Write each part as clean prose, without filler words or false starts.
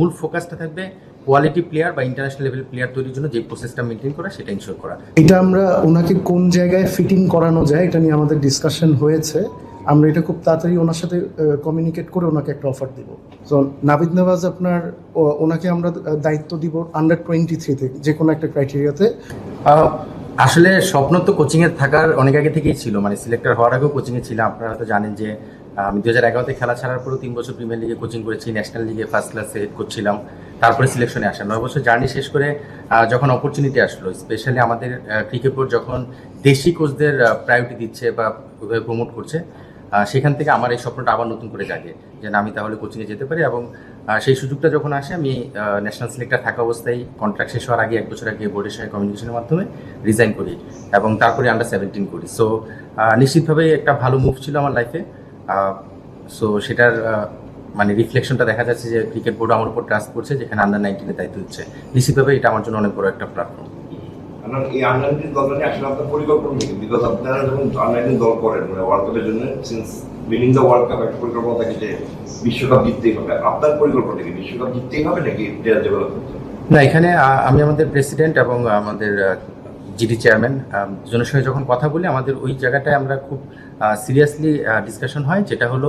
মূল ফোকাসটা থাকবে কোয়ালিটি প্লেয়ার বা ইন্টারন্যাশনাল লেভেল প্লেয়ার তৈরির জন্য যে প্রসেসটা মেনটেন করা সেটা ইনশোর করা। এটা আমরা ওনাকে কোন জায়গায় ফিটিং করানো যায় এটা নিয়ে আমাদের ডিসকাশন হয়েছে। আমরা এটা খুব তাড়াতাড়ি ওনার সাথে কমিউনিকেট করে ওনাকে একটা অফার দিব। সো নাভিদ নওয়াজ আপনার ওনাকে আমরা দায়িত্ব দিব আন্ডার-23 যে কোনো একটা ক্রাইটেরিয়াতে। আসলে স্বপ্ন তো কোচিংয়ে থাকার অনেক আগে থেকেই ছিল, মানে সিলেক্টর হওয়ার আগেও কোচিংয়ে ছিলাম। আপনারা হয়তো জানেন যে আমি 2011-তে খেলা ছাড়ার পরও 3 বছর প্রিমিয়ার লিগে কোচিং করেছি, ন্যাশনাল লিগে ফার্স্ট ক্লাসে হেড করছিলাম, তারপরে সিলেকশনে আসা। 9 বছর জার্নি শেষ করে যখন অপরচুনিটি আসলো, স্পেশালি আমাদের ক্রিকেট বোর্ড যখন দেশি কোচদের প্রায়োরিটি দিচ্ছে বা ওইভাবে প্রমোট করছে, সেখান থেকে আমার এই স্বপ্নটা আবার নতুন করে জাগে যে না, আমি তাহলে কোচিংয়ে যেতে পারি। এবং সেই সুযোগটা যখন আসে, আমি ন্যাশনাল সিলেক্টর থাকা অবস্থায় কন্ট্রাক্ট শেষ হওয়ার আগে 1 বছর আগে বোর্ডের সঙ্গে কমিউনিকেশনের মাধ্যমে রিজাইন করি এবং তারপরে আন্ডার-17 করি। সো নিশ্চিতভাবেই একটা ভালো মুভ ছিল আমার লাইফে। সো সেটার মানে রিফ্লেকশনটা দেখা যাচ্ছে যে ক্রিকেট বোর্ড আমার উপর ট্রাস্ট করছে, যেখানে আন্ডার-19-এর দায়িত্ব দিচ্ছে। নিশ্চিতভাবে এটা আমার জন্য অনেক বড় একটা প্ল্যাটফর্ম। এই আন্ডার-19 দলটা নিয়ে আসলে আপনার পরিকল্পনা নেই, বিকজ আপনারা যখন আন্ডার-19 দল করেন মানে ওয়ার্ল্ড কাপের জন্য, since winning the world cup একটা পরিকল্পনা থাকে যে বিশ্বকাপ জিততেই হবে। আপনার পরিকল্পনা কি বিশ্বকাপ জিততেই হবে নাকি প্লেয়ার ডেভেলপ করতে হবে? না, এখানে আমি আমাদের প্রেসিডেন্ট এবং আমাদের জিডি চেয়ারম্যান দুজনের সঙ্গে যখন কথা বলি, আমাদের ওই জায়গাটায় আমরা খুব সিরিয়াসলি ডিসকাশন হয়, যেটা হলো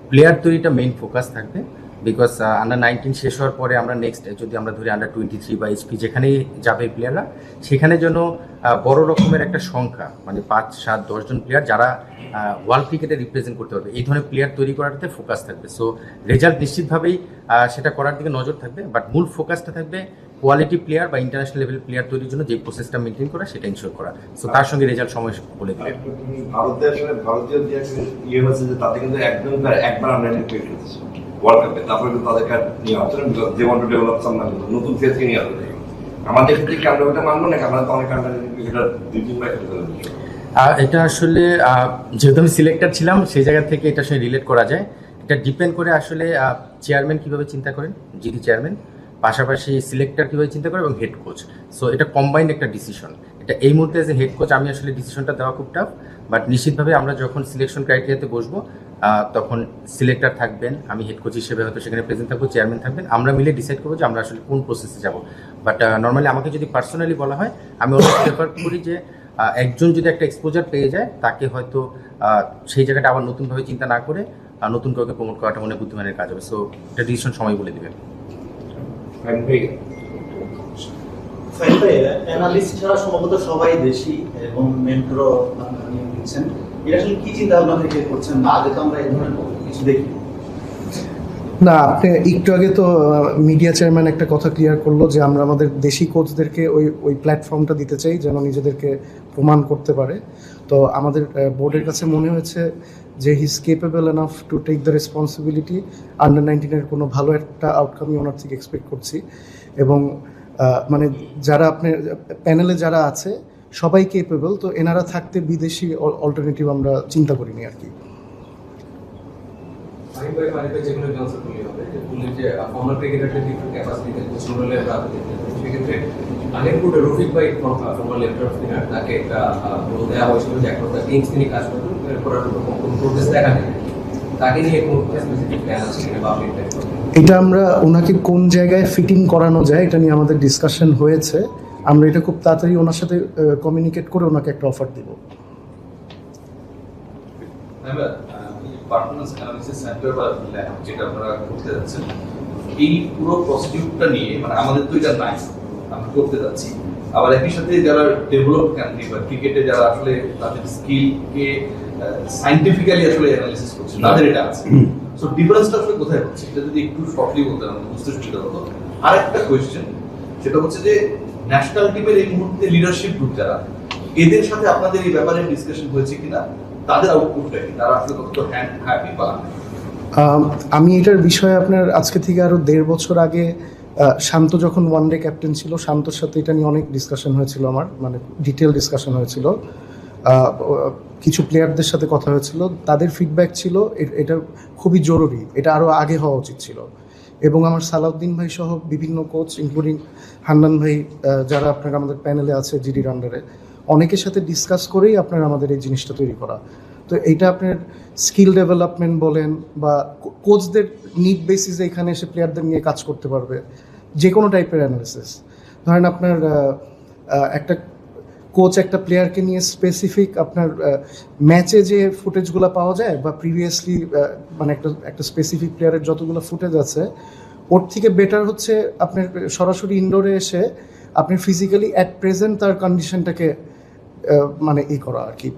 প্লেয়ার তৈরিটা মেইন ফোকাস থাকবে। বিকজ আন্ডার-19 শেষ হওয়ার পরে আমরা নেক্সট যদি আমরা ধরি আন্ডার-23 বা এইচপি যেখানেই যাবে প্লেয়াররা, সেখানে যেন বড় রকমের একটা সংখ্যা, মানে 5, 7, 10 জন প্লেয়ার যারা ওয়ার্ল্ড ক্রিকেটে রিপ্রেজেন্ট করতে পারবে, এই ধরনের প্লেয়ার তৈরি করাতে ফোকাস থাকবে। সো রেজাল্ট নিশ্চিতভাবেই সেটা করার দিকে নজর থাকবে, বাট মূল ফোকাসটা থাকবে কোয়ালিটি প্লেয়ার বা ইন্টারন্যাশনাল লেভেল প্লেয়ার তৈরির জন্য যে প্রসেসটা মেনটেন করা সেটা ইনশোর করা। সো তার সঙ্গে রেজাল্ট সময় বলে দেবে। ভারতে আসলে ভারতীয় যে ইয়ে হয়েছে যে তাতে কিন্তু একবার আন্ডার-19 পেয়ে ফেলছে ওয়ার্ল্ড কাপে, তারপরে কিন্তু তাদেরকে নিয়ে আসছে যে ওয়ান্ট টু ডেভেলপ সামনে নতুন ফেজকে নিয়ে আসবে। আমাদের ক্ষেত্রে কি আমরা ওটা মানবো নাকি? আমরা তো অনেক আন্ডার-19 ক্রিকেটার 2-3 বার খেলতে। এটা আসলে যেহেতু আমি সিলেক্টর ছিলাম, সেই জায়গা থেকে এটা আসলে রিলেট করা যায়। এটা ডিপেন্ড করে আসলে চেয়ারম্যান কীভাবে চিন্তা করেন, জিডি চেয়ারম্যান, পাশাপাশি সিলেক্টর কীভাবে চিন্তা করে এবং হেড কোচ। সো এটা কম্বাইন্ড একটা ডিসিশন। এটা এই মুহূর্তে যে হেড কোচ আমি আসলে ডিসিশনটা দেওয়া খুব টাফ, বাট নিশ্চিতভাবে আমরা যখন সিলেকশন ক্রাইটেরিয়াতে বসবো তখন সিলেক্টর থাকবেন, আমি হেড কোচ হিসেবে হয়তো সেখানে প্রেজেন্ট থাকবো, চেয়ারম্যান থাকবেন, আমরা মিলে ডিসাইড করবো যে আমরা আসলে কোন প্রসেসে যাব। বাট নর্মালি আমাকে যদি পার্সোনালি বলা হয়, আমি অনেক প্রেফার করি যে একজন যদি একটা এক্সপোজার পেয়ে যায়, তাকে হয়তো সেই জায়গাটা আবার নতুনভাবে চিন্তা না করে নতুন কাউকে প্রমোট করাটা মনে বুদ্ধিমানের কাজ হবে। সো এটা ডিসিশন সময় বলে দেবে। অ্যানালিস্ট ছাড়া সম্ভবত সবাই দেশি এবং মেন্টরও আপনারা নিয়োগ দিচ্ছেন, এটা আসলে কি চিন্তা ভাবনা থেকে করছেন? না, আগে তো আমরা এই ধরনের কিছু দেখি না। আপনি একটু আগে তো মিডিয়া চেয়ারম্যান একটা কথা ক্লিয়ার করলো যে আমরা আমাদের দেশি কোচদেরকে ওই প্ল্যাটফর্মটা দিতে চাই যেন নিজেদেরকে প্রমাণ করতে পারে। তো আমাদের বোর্ডের কাছে মনে হয়েছে যে he is capable enough to take the responsibility. আন্ডার-19-এর কোনো ভালো একটা আউটকামই ওনার থেকে এক্সপেক্ট করছি। এবং মানে যারা আপনার প্যানেলে যারা আছে সবাই কেপেবল, তো এনারা থাকতে বিদেশি অল্টারনেটিভ আমরা চিন্তা করিনি আর কি। এটা আমরা ওনাকে কোন জায়গায় ফিটিং করানো যায় এটা নিয়ে আমাদের ডিসকাশন হয়েছে। আমরা এটা খুব তাড়াতাড়ি ওনার সাথে কমিউনিকেট করে ওনাকে একটা অফার দেব। পারফরম্যান্স অ্যানালিসিস সেন্টার বা ল্যাব যেটা আপনারা করতে যাচ্ছেন, এই পুরো প্রসিডিউরটা নিয়ে মানে আমাদের তো এটা নাই, আমরা করতে যাচ্ছি। আবার একই সাথে যারা ডেভেলপ কান্ট্রি বা ক্রিকেটে যারা আসলে তাদের স্কিলকে সায়েন্টিফিক্যালি আসলে অ্যানালিসিস করছে, তাদের এটা আছে। সো ডিফারেন্সটা আসলে কোথায় হচ্ছে, এটা যদি একটু শর্টলি বলতেন আমাদের বুঝতে সুবিধা হতো। আর একটা কোয়েশ্চেন, সেটা হচ্ছে যে ন্যাশনাল টিমের এই মুহূর্তে লিডারশিপ গ্রুপ যারা, এদের সাথে আপনাদের এই ব্যাপারে ডিসকাশন হয়েছে কিনা, তাদের আউটপুটটা কি, তারা আসলে কতটা হ্যাপি বা? আমি এটার বিষয়ে আপনার আজকে থেকে আরও 1.5 বছর আগে শান্ত যখন ওয়ানডে ক্যাপ্টেন ছিল, শান্তর সাথে এটা নিয়ে অনেক ডিসকাশন হয়েছিল, আমার মানে ডিটেল ডিসকাশন হয়েছিল। কিছু প্লেয়ারদের সাথে কথা হয়েছিল, তাদের ফিডব্যাক ছিল এটা খুবই জরুরি, এটা আরও আগে হওয়া উচিত ছিল। এবং আমার সালাউদ্দিন ভাই সহ বিভিন্ন কোচ ইনক্লুডিং হান্নান ভাই যারা আপনার আমাদের প্যানেলে আছে জিডির আন্ডারে, অনেকের সাথে ডিসকাস করেই আপনার আমাদের এই জিনিসটা তৈরি করা। তো এইটা আপনার স্কিল ডেভেলপমেন্ট বলেন বা কোচদের নিড বেসিসে এখানে এসে প্লেয়ারদের নিয়ে কাজ করতে পারবে, যে কোনো টাইপের অ্যানালিসিস। ধরেন আপনার একটা কোচ একটা প্লেয়ারকে নিয়ে স্পেসিফিক আপনার ম্যাচে যে ফুটেজগুলো পাওয়া যায় বা প্রিভিয়াসলি মানে একটা স্পেসিফিক প্লেয়ারের যতগুলো ফুটেজ আছে ওর থেকে বেটার হচ্ছে আপনার সরাসরি ইনডোরে এসে আপনি ফিজিক্যালি অ্যাট প্রেজেন্ট তার কন্ডিশনটাকে মানে করা আর কি,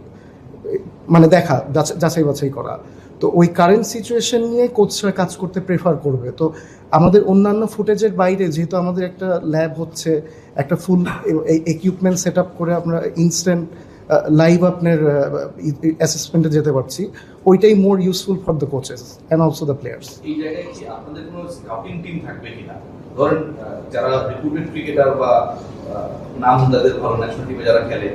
মানে দেখা যাচাই বাছাই করা। তো ওই কারেন্ট সিচুয়েশন নিয়ে কোচরা কাজ করতে প্রেফার করবে। তো আমাদের অন্যান্য ফুটেজের বাইরে যেহেতু আমাদের একটা ল্যাব হচ্ছে, একটা ফুল ইকুইপমেন্ট সেট আপ করে আমরা ইনস্ট্যান্ট লাইভ আপনার অ্যাসেসমেন্টে যেতে পারছি, ওইটাই মোর useful for the coaches and also the players. এই জায়গায় কি আপনাদের কোনো স্কাউটিং টিম থাকবে কিনা? ধরেন যারা রিক্রুটেড ক্রিকেটার বা নাম যাদের ভালো ন্যাশনাল টিমে যারা খেলে,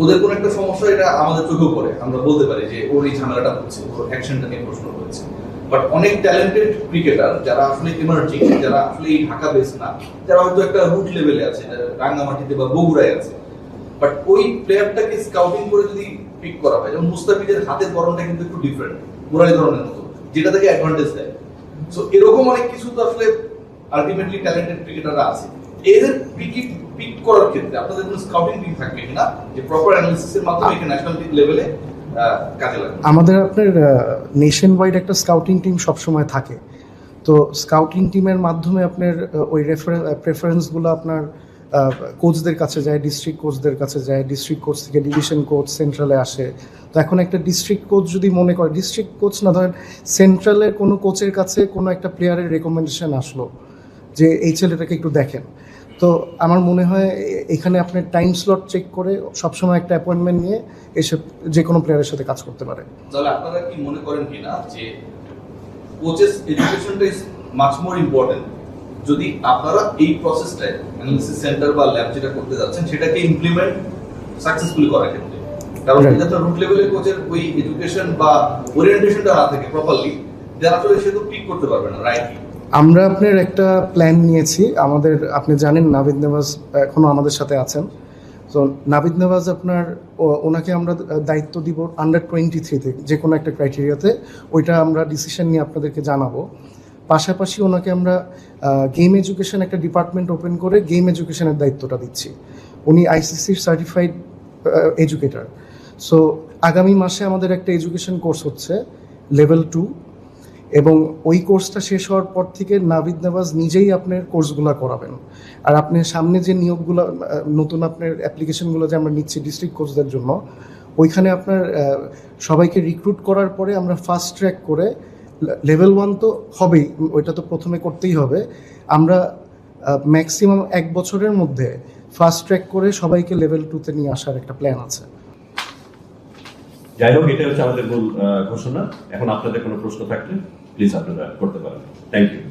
ওদের কোনো একটা সমস্যা এটা আমাদের চোখেও পড়ে, আমরা বলতে পারি যে ওর এই ঝামেলাটা হচ্ছে, ওর অ্যাকশনটা নিয়ে প্রশ্ন হয়েছে। বাট অনেক ট্যালেন্টেড ক্রিকেটার যারা আসলে ইমার্জিং, যারা আসলে এই ঢাকা বেস না, যারা হয়তো একটা রুট লেভেলে আছে, রাঙ্গামাটিতে বা বগুড়ায় আছে, বাট ওই প্লেয়ারটাকে স্কাউটিং করে যদি পিক করা হয়, যেমন মুস্তাফিজের হাতের ধরনটা কিন্তু একটু ডিফারেন্ট, মুরালি ধরনের মতো, যেটা থেকে অ্যাডভান্টেজ দেয়। সো এরকম অনেক কিছু তো আসলে আলটিমেটলি ট্যালেন্টেড ক্রিকেটাররা আছে, এদের পিক করার ক্ষেত্রে আপনাদের কোনো স্কাউটিং টিম থাকবে কিনা যে প্রপার অ্যানালিসিসের মাধ্যমে একটা ন্যাশনাল লেভেলে কাজে লাগবে? আমাদের আপনার নেশন ওয়াইড একটা স্কাউটিং টিম সবসময় থাকে। তো স্কাউটিং টিমের মাধ্যমে আপনার ওই প্রেফারেন্সগুলো আপনার কোচদের কাছে যায়, ডিস্ট্রিক্ট কোচদের কাছে যায়, ডিস্ট্রিক্ট কোচ থেকে ডিভিশন কোচ সেন্ট্রালে আসে। তো এখন একটা ডিস্ট্রিক্ট কোচ যদি মনে করে, ডিস্ট্রিক্ট কোচ না ধরেন সেন্ট্রালের কোনো কোচের কাছে কোনো একটা প্লেয়ারের রেকমেন্ডেশন আসলো যে এই ছেলেটাকে একটু দেখেন, তো আমার মনে হয় এখানে আপনার টাইম স্লট চেক করে সবসময় একটা অ্যাপয়েন্টমেন্ট নিয়ে এসে যে কোনো প্লেয়ারের সাথে কাজ করতে পারে। তাহলে আপনারা কি মনে করেন কিনা যে কোচেস এডুকেশনটা ইজ মাচ মোর ইম্পর্টেন্ট, যদি আপনারা এই প্রসেসটায় অ্যানালিসিস সেন্টার বা ল্যাব যেটা করতে যাচ্ছেন সেটাকে ইমপ্লিমেন্ট সাকসেসফুলি করার ক্ষেত্রে? কারণ যদি আপনার রুট লেভেলের কোচের ওই এডুকেশন বা ওরিয়েন্টেশনটা না থাকে প্রপারলি, যারা আসলে সে তো পিক করতে পারবে না, রাইট? আমরা আপনার একটা প্ল্যান নিয়েছি আমাদের, আপনি জানেন নাভিদ নেওয়াজ এখনও আমাদের সাথে আছেন। তো নাভিদ নেওয়াজ আপনার ওনাকে আমরা দায়িত্ব দিব আন্ডার-23 যে কোনো একটা ক্রাইটেরিয়াতে, ওইটা আমরা ডিসিশন নিয়ে আপনাদেরকে জানাবো। পাশাপাশি ওনাকে আমরা গেম এডুকেশন একটা ডিপার্টমেন্ট ওপেন করে গেম এডুকেশনের দায়িত্বটা দিচ্ছি। উনি আইসিসির সার্টিফাইড এডুকেটর। সো আগামী মাসে আমাদের একটা এডুকেশন কোর্স হচ্ছে লেভেল 2, এবং ওই কোর্সটা শেষ হওয়ার পর থেকে নাভিদ নেওয়াজ নিজেই আপনার কোর্সগুলো করাবেন। আর আপনি সামনে যে নিয়োগগুলো নতুন আপনার অ্যাপ্লিকেশনগুলো যে আমরা নিচ্ছি ডিস্ট্রিক্ট কোচদের জন্য, ওইখানে আপনার সবাইকে রিক্রুট করার পরে আমরা ফাস্ট ট্র্যাক করে লেভেল 1 তো হবেই, ওইটা তো প্রথমে করতেই হবে, আমরা ম্যাক্সিমাম 1 বছরের মধ্যে ফাস্ট ট্র্যাক করে সবাইকে লেভেল 2-তে নিয়ে আসার একটা প্ল্যান আছে। যাই হোক, এটা হচ্ছে আমাদের মূল ঘোষণা। এখন আপনাদের কোনো প্রশ্ন থাকলে প্লিজ আপনারা করতে পারেন। Thank you.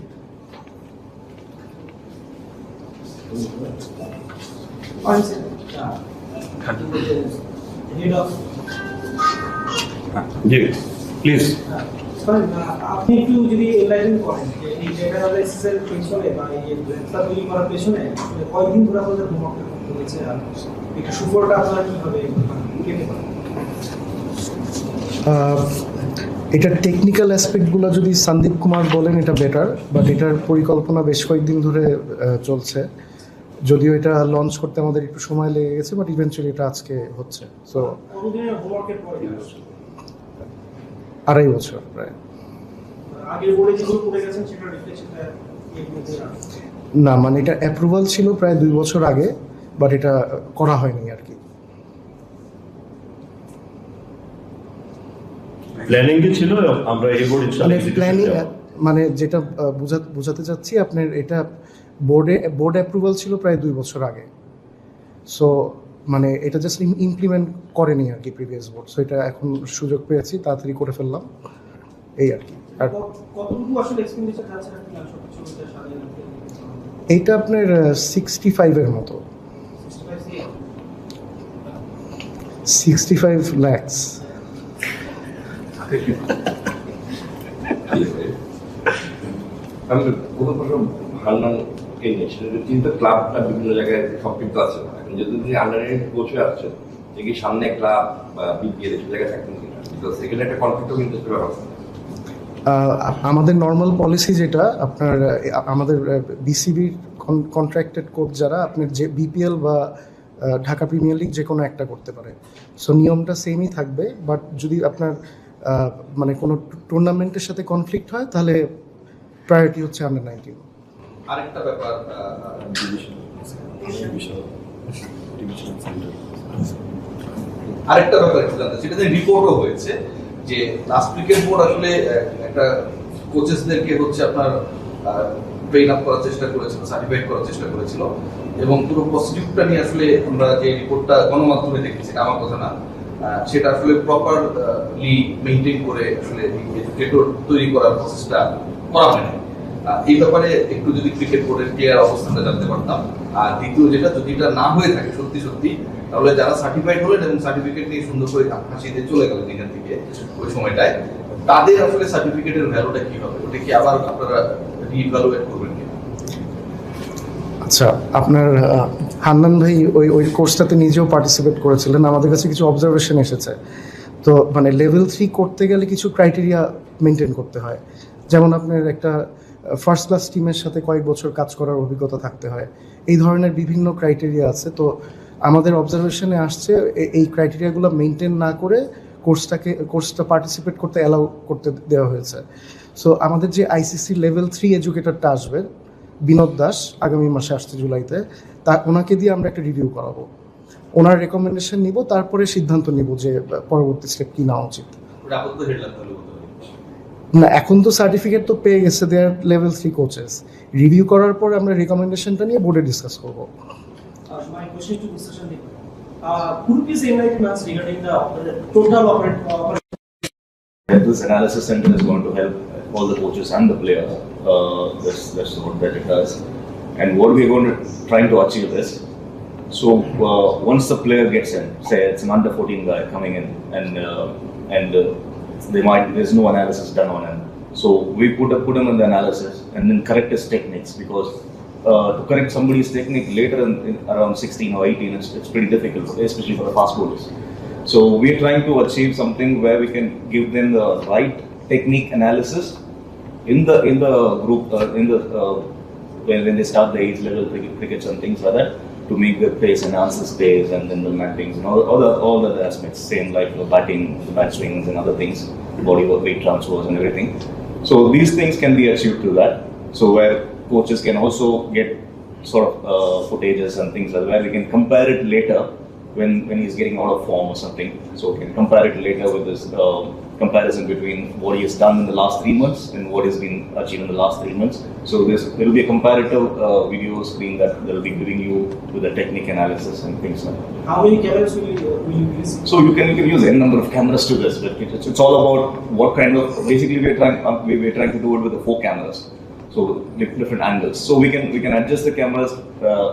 জি প্লিজ। আপনি একটু যদি এনলাইটেন করেন যে এই ডেটা অ্যানালাইসিসের পেছনে বা এই ডেটা তৈরি করার পেছনে কয়দিন ধরে আপনাদের হোমওয়ার্ক করতে হয়েছে, আর একটু সুফলটা আপনারা কিভাবে পেতে পারেন? এটার টেকনিক্যাল অ্যাসপেক্টগুলো যদি সন্দীপ কুমার বলেন এটা বেটার, বাট এটার পরিকল্পনা বেশ কয়েকদিন ধরে চলছে। যদিও এটা লঞ্চ করতে আমাদের একটু সময় লেগে গেছে, বাট ইভেন্চুয়ালি এটা আজকে হচ্ছে। সো কতদিনের হোমওয়ার্কের পরে 2.5 বছর প্রায়। আগের বোর্ডে যেগুলো করে গেছেন সেটা রিফ্লেকশনটা না, মানে এটা অ্যাপ্রুভাল ছিল প্রায় 2 বছর আগে, বাট এটা করা হয়নি আর কি। প্ল্যানিং কি ছিল? আমরা এই বোর্ড মানে প্ল্যানিং, মানে যেটা বোঝাতে চাচ্ছি আপনার, এটা বোর্ড অ্যাপ্রুভাল ছিল প্রায় 2 বছর আগে। সো মানে এটা জাস্ট ইমপ্লিমেন্ট করেনি আর কি প্রিভিয়াস বোর্ড। সো এটা এখন সুযোগ পেয়েছি, তাড়াতাড়ি করে ফেললাম, এই আর কি। আর কতটুকু আসলে এক্সপেন্ডিচার যাচ্ছে আপনি সবকিছু সাজিয়ে রাখতে? এইটা আপনার 65-এর মতো, 65 lakhs। আমি কোনো ভান্ডারকে নিয়ে সেটা চিন্তা, ক্লাবটা বিভিন্ন জায়গায় সম্পৃক্ত আছে। এখন যদি আপনি আন্ডার কোচ হয়ে আসছেন, যে কি সামনে ক্লাব বা বিপিএল এসব জায়গায় থাকবেন কিনা? বিকজ এখানে একটা কনফ্লিক্ট অফ ইন্টারেস্টের ব্যাপার আছে। আমাদের নর্মাল পলিসি যেটা আপনার আমাদের বিসিবির কন্ট্রাক্টেড কোচ যারা আপনার যে বিপিএল বা ঢাকা প্রিমিয়ার লিগ যে কোনো একটা করতে পারে, সো নিয়মটা সেমই থাকবে। বাট যদি আপনার মানে কোনো টুর্নামেন্টের সাথে কনফ্লিক্ট হয় তাহলে প্রায়োরিটি হচ্ছে আন্ডার-19। আরেকটা ব্যাপার আরেকটা ব্যাপার একটু জানতে, সেটা রিপোর্টও হয়েছে যে লাস্ট ক্রিকেট বোর্ড আসলে একটা কোচেসদেরকে হচ্ছে আপনার ট্রেন আপ করার চেষ্টা করেছিল, সার্টিফাইড করার চেষ্টা করেছিল, এবং পুরো প্রসিডিউরটা নিয়ে আসলে আমরা যে রিপোর্টটা গণমাধ্যমে দেখেছি, আমার কথা না, সেটা আসলে প্রপারলি মেনটেন করে আসলে এডুকেটর তৈরি করার প্রসেসটা করা হয়নি। এই ব্যাপারে একটু যদি ক্রিকেট বোর্ডের ক্লিয়ার অবস্থানটা জানতে পারতাম। আর দ্বিতীয় যেটা, যদি এটা না হয়ে থাকে সত্যি সত্যি, তাহলে যারা সার্টিফাইড হলেন এবং সার্টিফিকেট নিয়ে সুন্দর করে হাসি দিয়ে চলে গেলেন এখান থেকে ওই সময়টায়, তাদের আসলে সার্টিফিকেটের ভ্যালুটা কি হবে? ওটা কি আবার আপনারা রিইভ্যালুয়েট করবেন কিনা? আচ্ছা, আপনার হান্নান ভাই ওই কোর্সটাতে নিজেও পার্টিসিপেট করেছিলেন। আমাদের কাছে কিছু অবজারভেশন এসেছে। তো মানে লেভেল 3 করতে গেলে কিছু ক্রাইটেরিয়া মেনটেন করতে হয়। যেমন আপনার একটা ফার্স্ট ক্লাস টিমের সাথে কয়েক বছর কাজ করার অভিজ্ঞতা থাকতে হয়। এই ধরনের বিভিন্ন ক্রাইটেরিয়া আছে। তো আমাদের অবজারভেশনে আসছে এই ক্রাইটেরিয়াগুলো মেনটেন না করে কোর্সটা পার্টিসিপেট করতে অ্যালাউ করতে দেওয়া হয়েছে। সো আমাদের যে আইসিসি লেভেল 3 এডুকেটরটা আসবে, বিনোদ দাস, আগামী মাসে আসছে জুলাইতে, ওনাকে দিয়ে আমরা একটা রিভিউ করাবো। ওনার রেকমেন্ডেশন নিব, তারপরে সিদ্ধান্ত নিব যে পরবর্তী স্টেপ কি নেওয়া উচিত। ওটা আপাতত হেডলাইন তাহলে বলতে পারি। না, এখন তো সার্টিফিকেট তো পেয়ে গেছে, দেয়ার লেভেল 3 কোচেস। রিভিউ করার পর আমরা রেকমেন্ডেশনটা নিয়ে বোর্ডে ডিসকাস করবো। My question to Mr. Sandeep. Could you please enlighten us regarding the total operation? This analysis center is going to help all the coaches and the players. That's what that it does. And what we're going to trying to achieve is, so once the player gets in, say it's an under 14 guy coming in, and there's no analysis done on him. So we put him in the analysis and then correct his techniques, because to correct somebody's technique later in around 16 or 18, it's pretty difficult, especially for the fast bowlers. So we're trying to achieve something where we can give them the right technique analysis in the group when they start the age level crickets and things like that, to make their pace, enhance the pace, and then the landings and all the aspects, same like the batting, the bat swings and other things, body work, weight transfers and everything. So these things can be achieved through that. So where coaches can also get sort of footages and things like that, where we can compare it later when he's getting out of form or something. So we can compare it later with this comparison between what he has done in the last 3 months and what has been achieved in the last 3 months. So there will be a comparative video screen that will be giving you with the technique analysis and things like that. How many cameras will you use? So you can use any number of cameras to this, but it's all about what kind of, basically we're trying to do it with the 4 cameras. So different angles. So we can adjust the cameras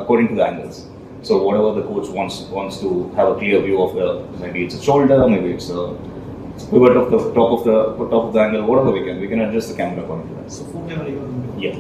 according to the angles. So whatever the coach wants to have a clear view of maybe it's a shoulder, maybe it's a pivot of the top of the angle, whatever we can adjust the camera according to that. So 4 camera you are doing. Yeah.